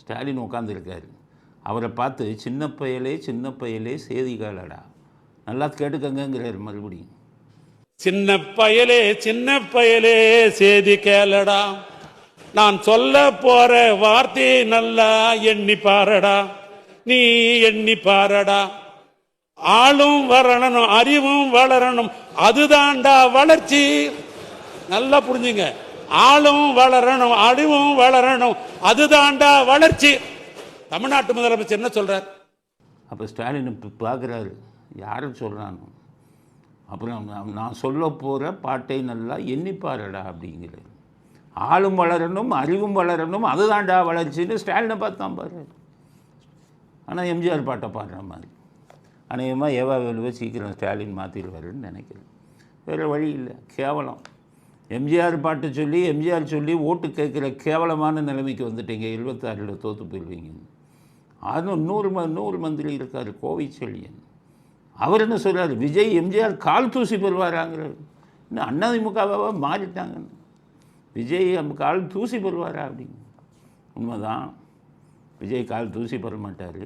ஸ்டாலின் உட்காந்துருக்காரு. அவரை பார்த்து சின்ன பயலே சேதி கேளடா, நல்லா கேட்டுக்கங்கிறார் மறுபடியும். சின்ன பயலே சேதி கேளடா, நான் சொல்ல போற வார்த்தை நல்லா எண்ணி பாரடா, நீ எண்ணி பாரடா. ஆளும் வரணும், அறிவும் வளரணும், அதுதான்டா வளர்ச்சி. நல்லா புரிஞ்சுங்க. ஆளும் வளரணும், அறிவும் வளரணும், அதுதான்டா வளர்ச்சி. தமிழ்நாட்டு முதலமைச்சர் என்ன சொல்றார்? அப்போ ஸ்டாலின் பார்க்குறாரு, யாரும் சொல்கிறானோ. அப்புறம் நான் சொல்ல போகிற பாட்டை நல்லா எண்ணிப்பாரடா அப்படிங்கிறார். ஆளும் வளரணும், அறிவும் வளரணும், அதுதான்டா வளர்ச்சின்னு ஸ்டாலினை பார்த்தான் பாரு. ஆனால் எம்ஜிஆர் பாட்டை பாடுற மாதிரி. அநேகமாக ஏவா வேலுவை சீக்கிரம் ஸ்டாலின் மாற்றிடுவாருன்னு நினைக்கிறேன். வேறு வழி இல்லை. கேவலம். எம்ஜிஆர் பாட்டு சொல்லி எம்ஜிஆர் சொல்லி ஓட்டு கேட்குற கேவலமான நிலைமைக்கு வந்துட்டீங்க. 76 தோற்று போயிடுவீங்க. அதுவும் 100 மந்திரி இருக்கார் கோவைச்செழியன். அவர் என்ன சொல்கிறார்? விஜய் எம்ஜிஆர் கால் தூசி பெறுவாராங்கிறார். இன்னும் அதிமுகவாக மாறிட்டாங்கன்னு. விஜய் கால் தூசி பெறுவாரா அப்படிங்க. உண்மைதான், விஜய் கால் தூசி பெற மாட்டார்.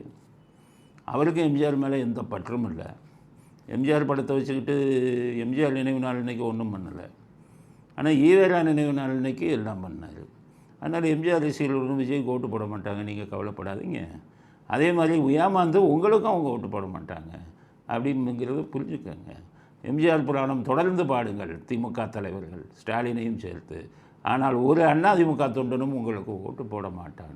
அவருக்கும் எம்ஜிஆர் மேலே எந்த பற்றும் இல்லை. எம்ஜிஆர் படத்தை வச்சுக்கிட்டு எம்ஜிஆர் நினைவு நாள் இன்றைக்கி ஒன்றும் பண்ணலை. ஆனால் ஈவேரா நினைவு நாள் இன்றைக்கி எல்லாம் பண்ணார். அதனால் எம்ஜிஆர் ரசிகர்களும் விஜய்க்கு ஓட்டு போட மாட்டாங்க, நீங்கள் கவலைப்படாதீங்க. அதே மாதிரி ஏமாந்து உங்களுக்கும் அவங்க ஓட்டு போட மாட்டாங்க அப்படிங்கிறது புரிஞ்சுக்கோங்க. எம்ஜிஆர் புராணம் தொடர்ந்து பாடுங்கள் திமுக தலைவர்கள், ஸ்டாலினையும் சேர்த்து. ஆனால் ஒரு அதிமுக தொண்டனும் உங்களுக்கு ஓட்டு போட மாட்டான்.